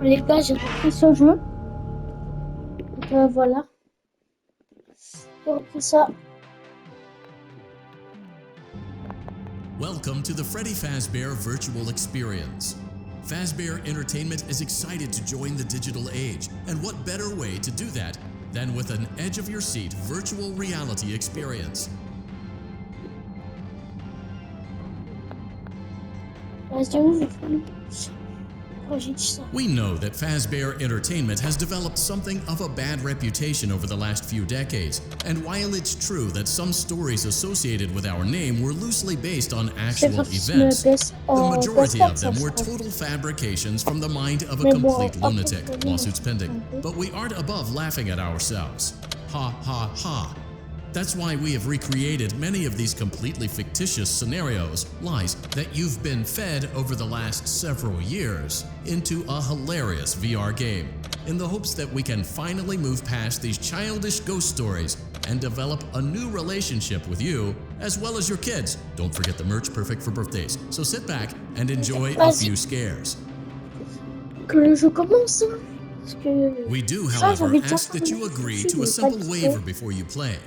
Les gars, j'ai repris ce jeu. Donc, voilà. J'ai repris ça. Welcome to the Freddy Fazbear Virtual Experience. Fazbear Entertainment is excited to join the digital age, and what better way to do that than with an edge-of-your-seat virtual reality experience? Vas-y, où j'ai dit ça. We know that Fazbear Entertainment has developed something of a bad reputation over the last few decades, and while it's true that some stories associated with our name were loosely based on actual events, the majority of them were total fabrications from the mind of a complete lunatic. Lawsuits pending. But we aren't above laughing at ourselves. Ha ha ha. That's why we have recreated many of these completely fictitious scenarios, lies that you've been fed over the last several years, into a hilarious VR game, in the hopes that we can finally move past these childish ghost stories and develop a new relationship with you, as well as your kids. Don't forget the merch, perfect for birthdays. So sit back and enjoy a few scares. Que le jeu commence, hein? We do, however, ask that you agree to a simple waiver before you play.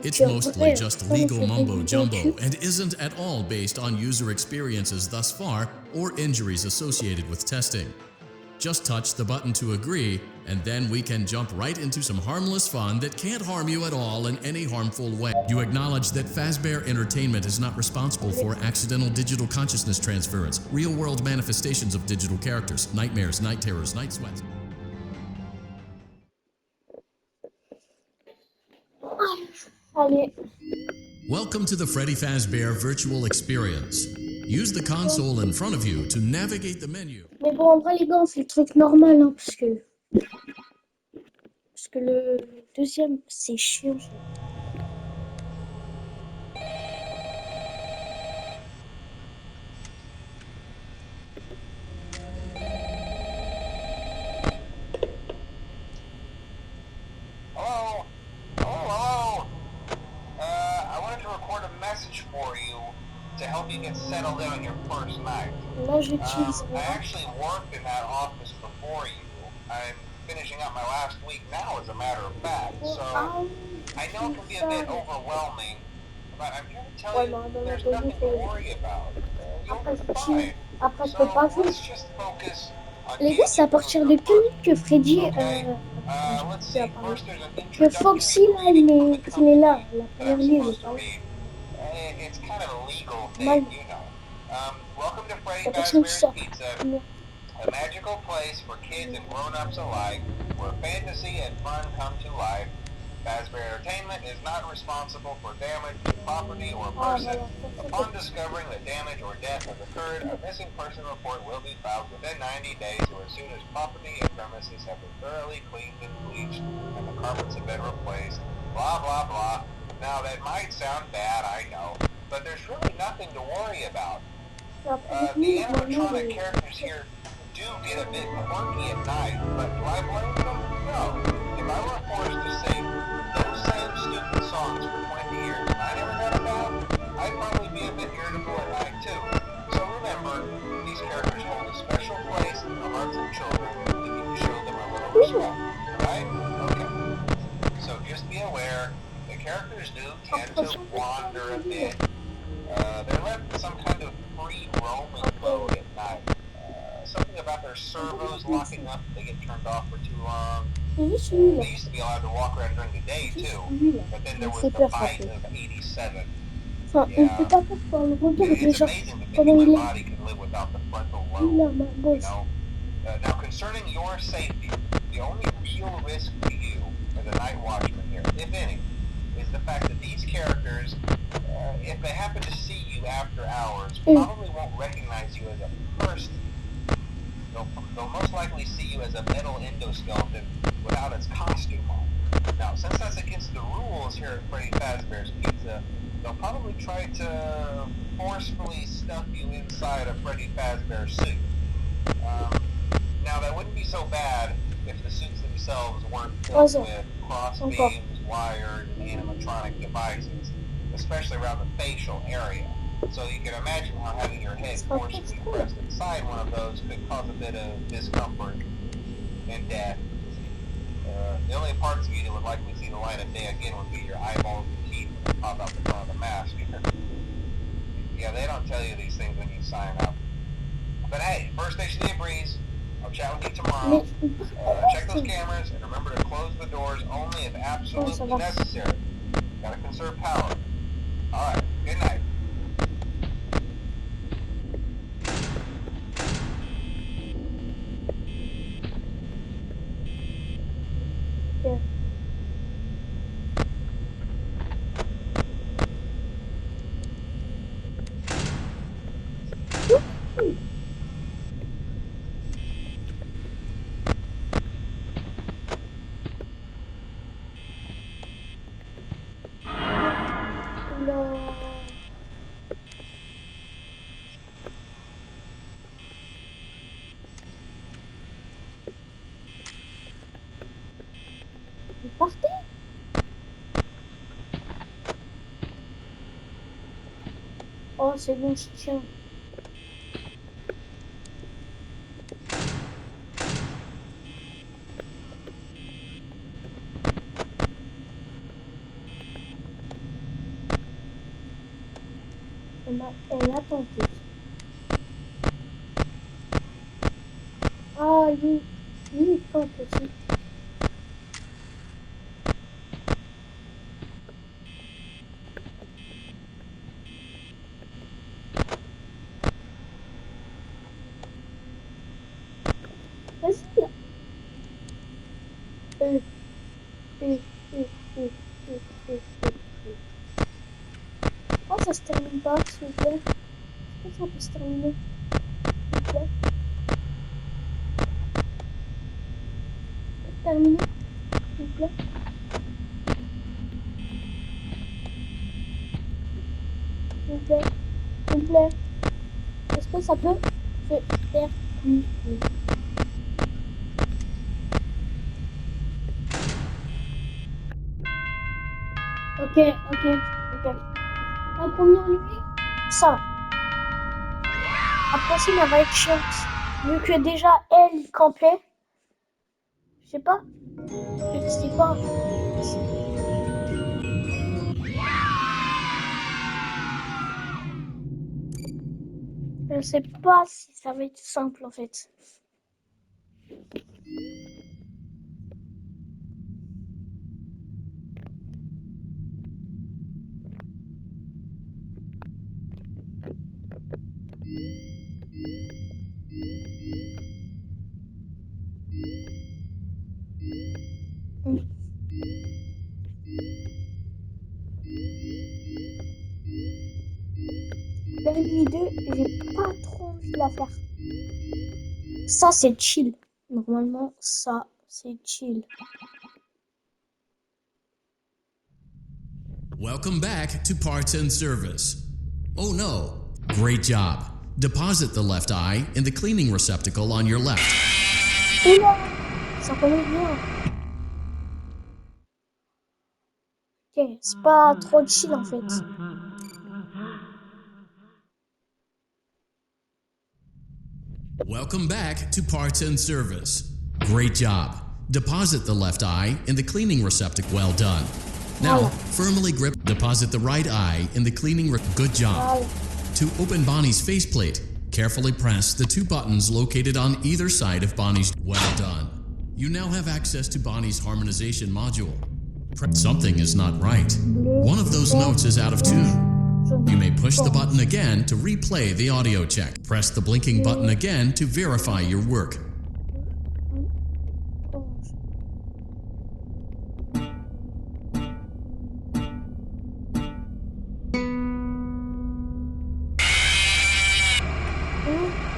It's mostly just legal mumbo-jumbo and isn't at all based on user experiences thus far or injuries associated with testing. Just touch the button to agree, and then we can jump right into some harmless fun that can't harm you at all in any harmful way. You acknowledge that Fazbear Entertainment is not responsible for accidental digital consciousness transference, real-world manifestations of digital characters, nightmares, night terrors, night sweats. Allez. Welcome to the Freddy Fazbear Virtual Experience. Use the console in front of you to navigate the menu. Mais bon, en vrai, les gars, on fait le truc normal, hein, parce que le deuxième, c'est chiant. To help you get settled in on your first night. I actually worked in that office before you. I'm finishing up my last week now, as a matter of fact, so I know it can be a bit overwhelming, but I'm here to tell you there's nothing to worry about. You'll be fine. So let's just focus on les gars, c'est à partir de quelle minute que Freddy, que Foxy là, qu'il est là, la première ligne, il est pas là. It's kind of a legal thing, you know. Welcome to Freddy Fazbear's Pizza, a magical place for kids and grown-ups alike, where fantasy and fun come to life. Fazbear Entertainment is not responsible for damage to property or person. Upon discovering that damage or death has occurred, a missing person report will be filed within 90 days or as soon as property and premises have been thoroughly cleaned and bleached and the carpets have been replaced. Blah, blah, blah. Now, that might sound bad, I know, but there's really nothing to worry about. The animatronic characters here do get a bit quirky at night, but do I blame them? No. If I were forced to sing those same stupid songs for 20 years and I never got a bath, I'd probably be a bit irritable at night too. So remember, these characters hold a special place in the hearts of children if you show them a little respect, right? Okay. So just be aware, the characters do tend to wander a bit. They're left in some kind of free roaming mode at night. Something about their servos locking up if they get turned off for too long. They used to be allowed to walk around during the day too, but then there was the fight of 87. Yeah. It's amazing to think my body can live without the frontal lobe, you know? Now, concerning your safety, the only real risk to you as a night watchman here, if any, is the fact that these characters, if they happen to see you after hours, probably won't recognize you as a person. They'll most likely see you as a metal endoskeleton without its costume on. Now, since that's against the rules here at Freddy Fazbear's Pizza, they'll probably try to forcefully stuff you inside a Freddy Fazbear suit. Now, that wouldn't be so bad if the suits themselves weren't filled with cross beams, wires, and animatronic devices, especially around the facial area. So you can imagine how having your head forcibly pressed inside one of those could cause a bit of discomfort and death. The only parts of you that would likely see the light of day again would be your eyeballs and teeth that pop out the front of the mask. Yeah, they don't tell you these things when you sign up. But hey, first station of the breeze. I'll chat with you tomorrow. Check those cameras and remember to close the doors only if absolutely necessary. Gotta conserve power. Alright, good night. Yeah. Vous partez? Oh, c'est bon, je tiens. Elle a tenté. Ah, lui, il tente aussi. Vas-y, là. Euh, euh, euh, euh, euh. Oh, ça se termine pas, s'il vous plaît. Est-ce que ça peut se terminer, s'il vous plaît? Terminer, s'il vous plaît. S'il vous plaît. S'il vous plaît. Est-ce que ça peut se terminer? Ok. La première nuit, ça va. La prochaine, elle va être chiante. Vu que déjà, elle campait. Je sais pas. Je sais pas. Je sais pas si ça va être simple en fait. La nuit 2, j'ai pas trop envie de la faire. Ça, c'est chill. Normalement, ça, c'est chill. Welcome back to Parts and Service. Oh no, great job. Deposit the left eye in the cleaning receptacle on your left. Oula, ça commence bien. Ok, c'est pas trop chill en fait. Welcome back to Parts and Service. Great job. Deposit the left eye in the cleaning receptacle. Well done. Now, firmly grip. Deposit the right eye in the cleaning. Good job. To open Bonnie's faceplate, carefully press the two buttons located on either side of Bonnie's. Well done. You now have access to Bonnie's harmonization module. Something is not right. One of those notes is out of tune. You may push the button again to replay the audio check. Press the blinking button again to verify your work.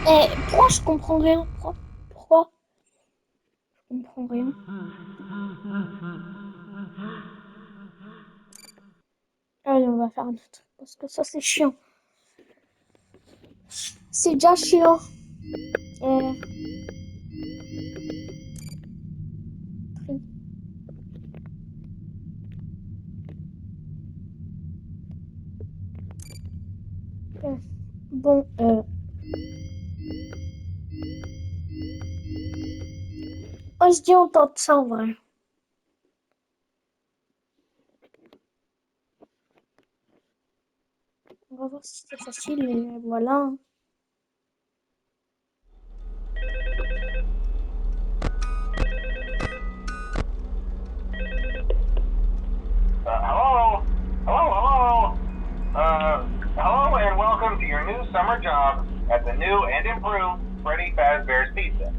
Eh, pourquoi je comprends rien? Pourquoi? Je comprends rien. Allez, on va faire un autre. Parce que ça, c'est chiant. C'est déjà chiant. Bon, On se dit on tente ça en vrai. On va voir si c'est facile, mais voilà. Hello and welcome to your new summer job at the new and improved Freddy Fazbear's Pizza.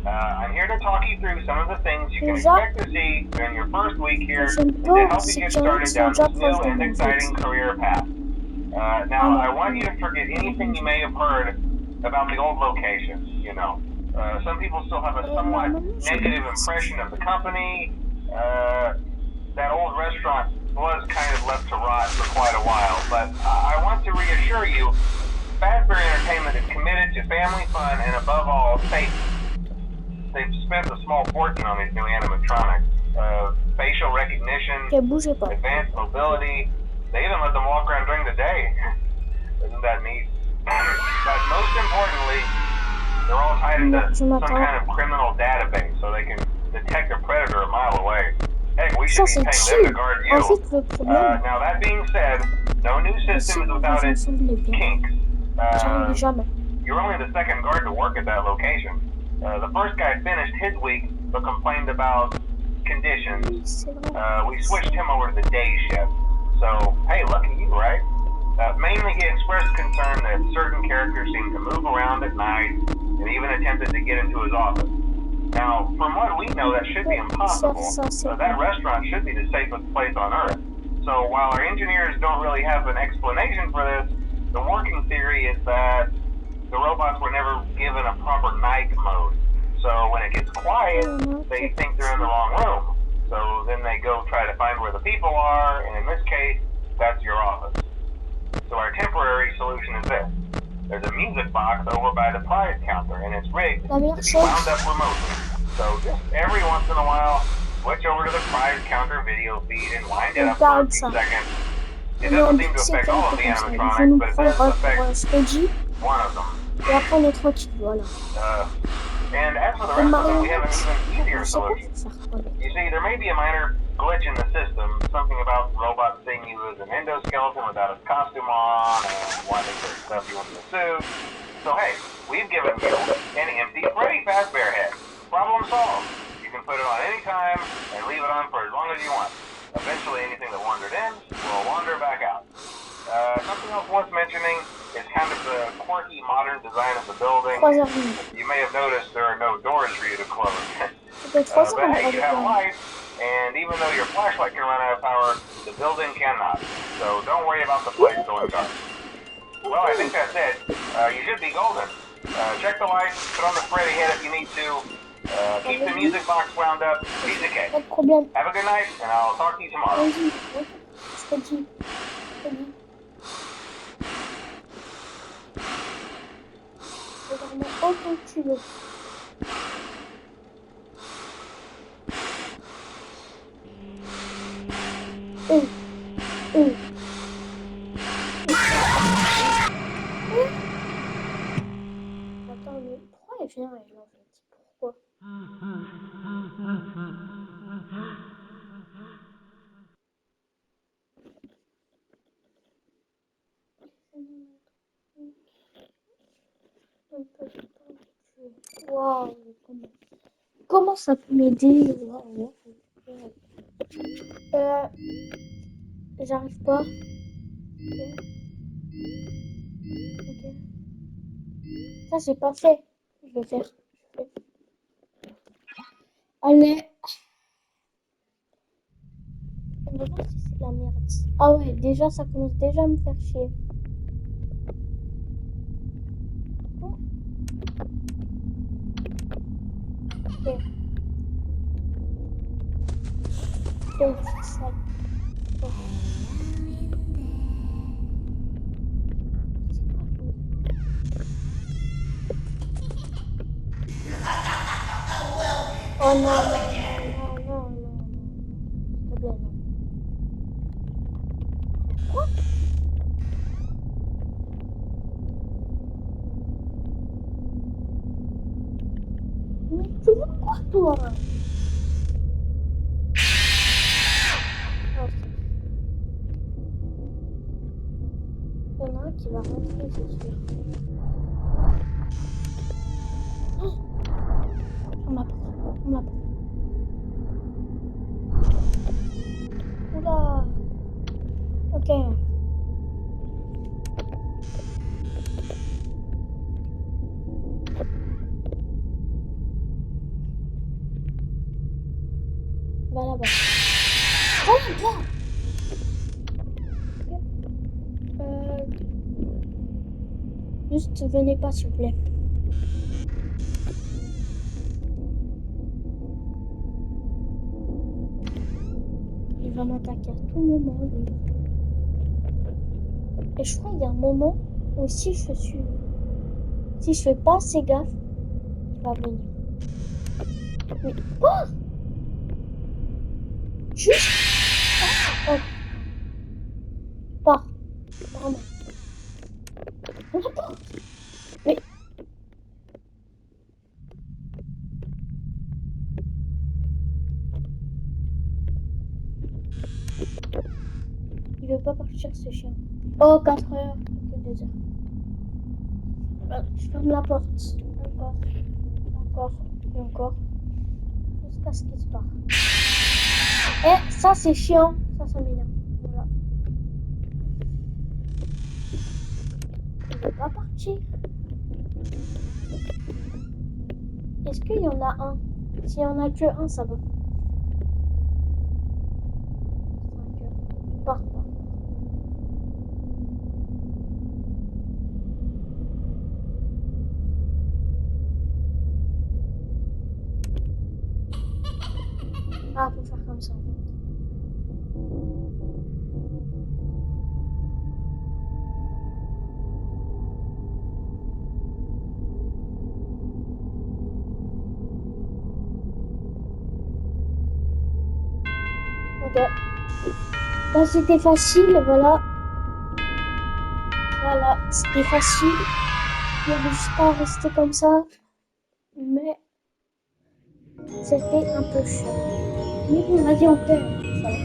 I'm here to talk you through some of the things you can expect to see during your first week here and to help you get started down this new and exciting career path. Now, I want you to forget anything you may have heard about the old location, you know. Some people still have a somewhat negative impression of the company. That old restaurant was kind of left to rot for quite a while, but I want to reassure you, Fazbear Entertainment is committed to family fun and above all, safety. They've spent a small fortune on these new animatronics. Facial recognition, advanced mobility. They even let them walk around during the day. Isn't that neat? But most importantly, they're all tied into some kind of criminal database so they can detect a predator a mile away. Heck, we should be paying them to guard you. Now that being said, no new system is without its kinks. You're only the second guard to work at that location. The first guy finished his week, but complained about conditions. We switched him over to the day shift. So, hey, lucky you, right? Mainly he expressed concern that certain characters seemed to move around at night and even attempted to get into his office. Now, from what we know, that should be impossible. That restaurant should be the safest place on Earth. So while our engineers don't really have an explanation for this, the working theory is that the robots were never given a proper night mode. So when it gets quiet, they think they're in the wrong room. So then they go try to find where the people are, and in this case, that's your office. So our temporary solution is this. There's a music box over by the prize counter, and it's rigged to be wound up remotely. So just every once in a while, switch over to the prize counter video feed and wind it up for a few seconds. It doesn't seem to affect all of the animatronics, but it does affect one of them. And as for the rest of them, we have an even easier solution. You see, there may be a minor glitch in the system, something about robots seeing you as an endoskeleton without a costume on, and wanting to stuff you into a suit. So hey, we've given you an empty Freddy Fazbear head. Problem solved. You can put it on any time and leave it on for as long as you want. Eventually, anything that wandered in will wander back out. Something else worth mentioning is kind of the quirky modern design of the building. You may have noticed there are no doors for you to close. But hey, you have lights, and even though your flashlight can run out of power, the building cannot. So don't worry about the place going dark. Well, I think that's it. You should be golden. Check the lights, put on the Freddy head if you need to. Keep the music box wound up. Piece of cake. Have a good night, and I'll talk to you tomorrow. Attends, mais pourquoi elle vient elle en fait? Pourquoi? Waouh, comment ça peut m'aider? Wow. J'arrive pas. Ok. Ça, j'ai pas fait. Je vais faire. Allez. On va voir si c'est de la merde. Ah ouais, déjà, ça commence déjà à me faire chier. Bon. Ok. Donc, c'est ça. Bon. Oh non, non, non, non, non, non. S'il te plaît, non. Quoi? Mais tu vois quoi, toi? Ah, il y en a un qui va rentrer, c'est sûr. Oh, on l'a pris. On l'a pris. Oula. Ok. Va là-bas. Oh là. Juste venez pas, s'il vous plaît. Il va m'attaquer à tout moment, lui. Et je crois qu'il y a un moment où si je fais pas assez gaffe, il va venir. Mais oh, juste oh putain, pas vraiment. On l'a pas. Mais il veut pas partir, ce chien. Oh, 4 heures, que 2 heures. Je ferme la porte. Encore, encore et encore. Jusqu'à ce qu'il se barre. Eh, ça c'est chiant. Ça m'énerve. Voilà. Il veut pas partir. Est-ce qu'il y en a un? S'il y en a que un, ça va. 5 heures. Il part pas. Ah, faut faire comme ça en fait. Ok. Là, c'était facile, voilà. Voilà, c'était facile. Il y avait juste à rester comme ça. Mais c'était un peu chiant. Mais bon, vas-y, on fait. Ça va.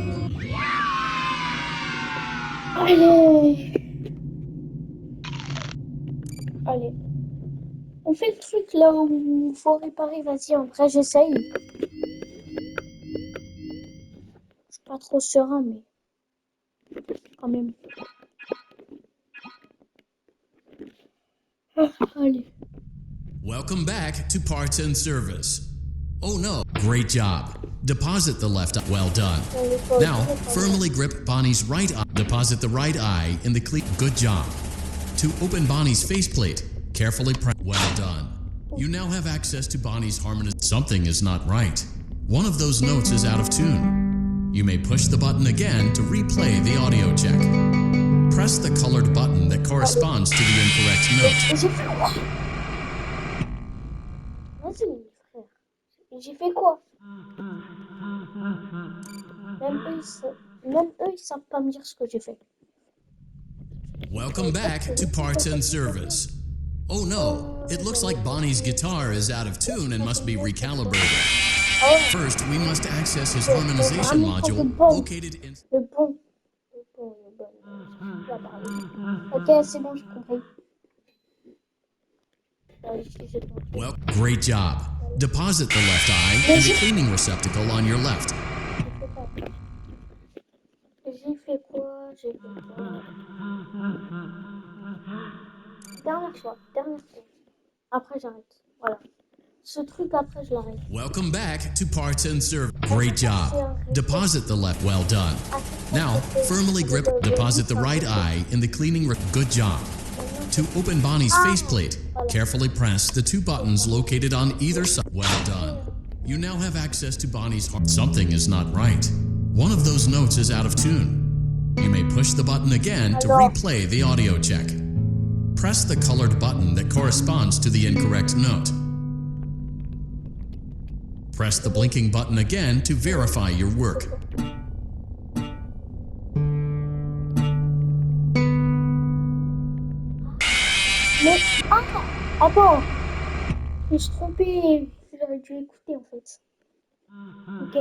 Allez. Allez. On fait le truc là où il faut réparer. Vas-y, en vrai, j'essaye. Je suis pas trop serein, mais quand même. Ah, allez. Welcome back to Parts and Service. Oh no, great job. Deposit the left eye. Well done. Now, firmly grip Bonnie's right eye. Deposit the right eye in the cleat. Good job. To open Bonnie's faceplate, carefully press. Well done. You now have access to Bonnie's harmonious. Something is not right. One of those notes is out of tune. You may push the button again to replay the audio check. Press the colored button that corresponds to the incorrect note. J'ai fait quoi? Vas-y, frère. J'ai fait quoi? Même eux, ils savent pas me dire ce que j'ai fait. Welcome back to Parts and Service. Oh no, it looks like Bonnie's guitar is out of tune and must be recalibrated. First, we must access his harmonization module located in... Le bon. Ok, c'est bon, j'ai compris. Well, great job. Deposit the left eye in the cleaning receptacle on your left. J'ai fait quoi? Dernière fois. Après, j'arrête. Voilà. Ce truc, après, je l'arrête. Welcome back to Parts and Service. Great job. Deposit the left. Well done. Now, firmly grip. Deposit the right eye in the cleaning. Good job. To open Bonnie's faceplate, carefully press the 2 buttons located on either side. Well done. You now have access to Bonnie's heart. Something is not right. One of those notes is out of tune. You may push the button again to replay the audio check. Press the colored button that corresponds to the incorrect note. Press the blinking button again to verify your work. Mais attends, je me suis trompée. J'aurais dû écouter en fait. Ok.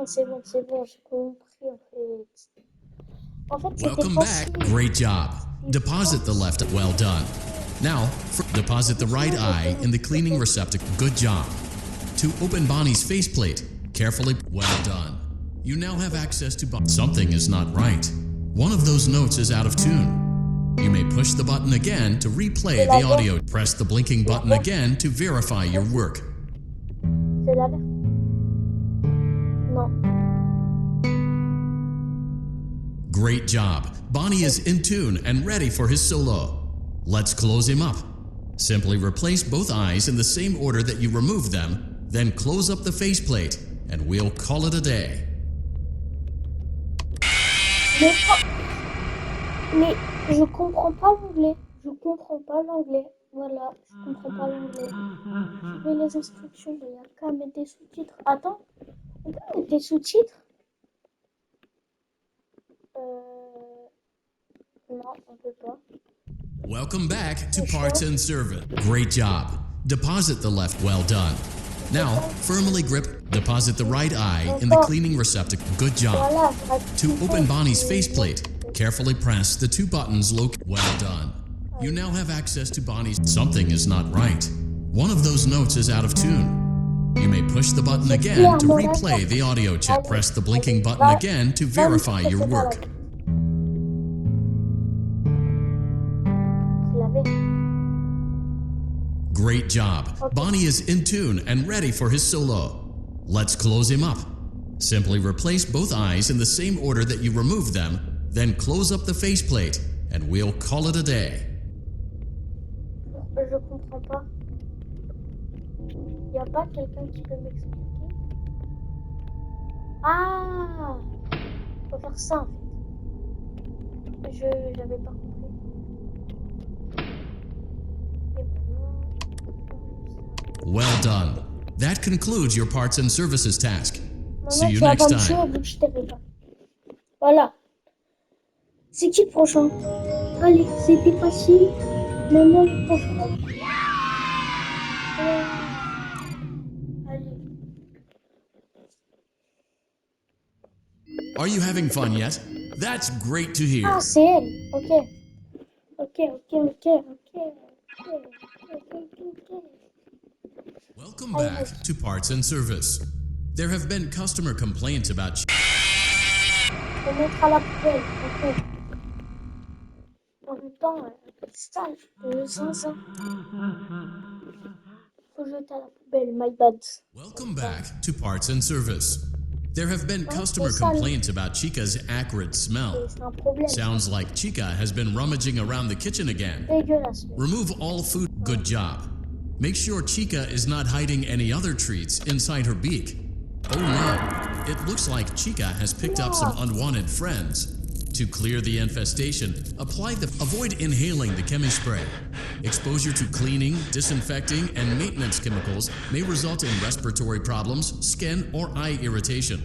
C'est bon, j'ai compris en fait. En fait, c'était Welcome back. facile. Great job. Deposit the left. Well done. Now, deposit the right eye in the cleaning receptacle. Good job. To open Bonnie's faceplate, carefully. Well done. You now have access to something is not right. One of those notes is out of tune. You may push the button again to replay the audio. Press the blinking button again to verify your work. C'est la verte. Non. Great job. Bonnie is in tune and ready for his solo. Let's close him up. Simply replace both eyes in the same order that you removed them, then close up the faceplate, and we'll call it a day. Mais je comprends pas l'anglais. Je comprends pas l'anglais. Voilà, je comprends pas l'anglais. Suivez les instructions. Il y a qu'à mettre des sous-titres. Attends, on peut mettre des sous-titres? Non, on peut pas. Welcome back to Parts and Service. Great job. Deposit the left. Well done. Now, firmly grip. Deposit the right eye in the cleaning receptacle. Good job. To open Bonnie's faceplate, carefully press the two buttons located. Well done. You now have access to Bonnie's. Something is not right. One of those notes is out of tune. You may push the button again to replay the audio check. Press the blinking button again to verify your work. Great job. Bonnie is in tune and ready for his solo. Let's close him up. Simply replace both eyes in the same order that you removed them, then close up the faceplate, and we'll call it a day. Je comprends pas. Y a pas quelqu'un qui peut m'expliquer? Ah! Faut faire ça en fait. J'avais pas compris. Et maintenant... Well done. That concludes your parts and services task. See Maintenant, you tu vas next pas me tuer time. vu que je t'avais pas. Voilà. C'est qui le prochain? Allez, c'était facile. Maintenant le prochain. Allez. Are you having fun yet? That's great to hear. Ah, c'est elle. Ok. Welcome back to Parts and Service. There have been customer complaints about On mettra la poubelle. Ok. En même temps, c'est sale. Zinzin. Faut jeter à la poubelle. My bad. Welcome back to Parts and Service. There have been customer complaints about Chica's acrid smell. C'est un problème. Sounds like Chica has been rummaging around the kitchen again. Dégueulasse. Remove all food. Good job. Make sure Chica is not hiding any other treats inside her beak. Oh no, it looks like Chica has picked up some unwanted friends. To clear the infestation, avoid inhaling the chemi spray. Exposure to cleaning, disinfecting, and maintenance chemicals may result in respiratory problems, skin, or eye irritation.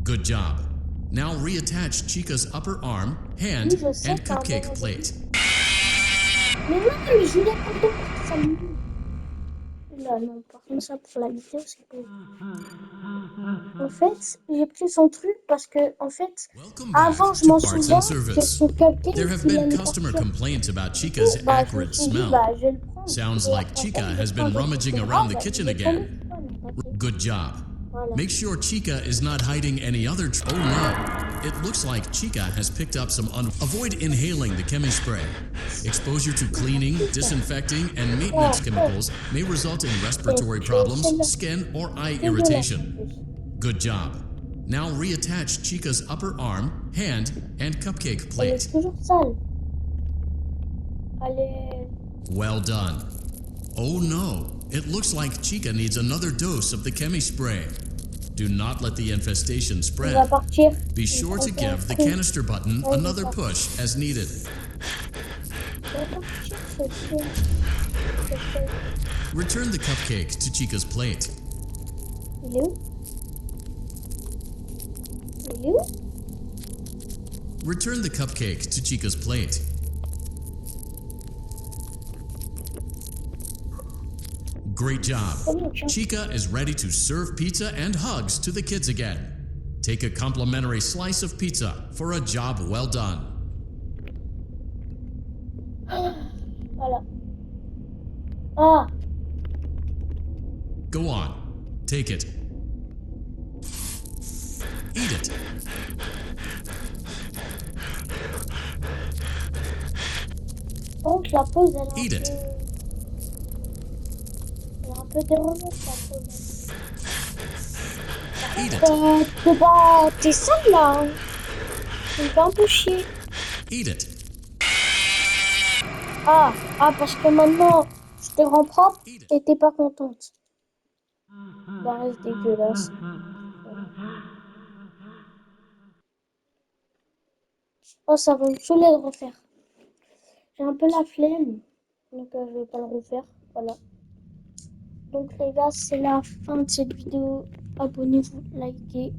Good job. Now reattach Chica's upper arm, hand, and cupcake plate. Mais non, mais je voulais pas pour ça. Là, non, par contre, ça pour la vidéo, c'est beau. En fait, j'ai pris son truc parce que, en fait, avant, je m'en souviens que son cupcake, There have il been allait customer partir. complaints about Chica's Bah, je me acrid suis dit, smell. bah, je vais le prendre. Sounds Et like après, Chica je has prends been des rummaging trucs around the gras, kitchen bah, again. je Good job. Voilà. Make sure Chica is not hiding any other. Oh no! It looks like Chica has picked up some. Avoid inhaling the chemi spray. Exposure to cleaning, disinfecting, and maintenance chemicals may result in respiratory problems, skin, or eye irritation. Good job. Now reattach Chica's upper arm, hand, and cupcake Elle plate. est toujours sale. Allez. Well done. Oh no! It looks like Chica needs another dose of the chemi spray. Do not let the infestation On va spread. partir. Be sure to give the canister button another push as needed. On va partir, c'est Return the cupcake to Chica's plate. Il est où? Il est où? Return the cupcake to Chica's plate. Great job. Chica is ready to serve pizza and hugs to the kids again. Take a complimentary slice of pizza for a job well done. Voilà. Ah, Go on. Take it. Eat it. par contre, la pause, Eat it. elle est un peu dérangeante, la pause. Eat it. T'es sale là, hein. Ça me fait un peu chier. Eat it. Parce que maintenant, je te rends propre Eat it. et t'es pas contente. Ça reste dégueulasse. Voilà. Oh, ça va me saouler de refaire. J'ai un peu la flemme, donc je vais pas le refaire. Voilà. Donc les gars, c'est la fin de cette vidéo. Abonnez-vous, likez.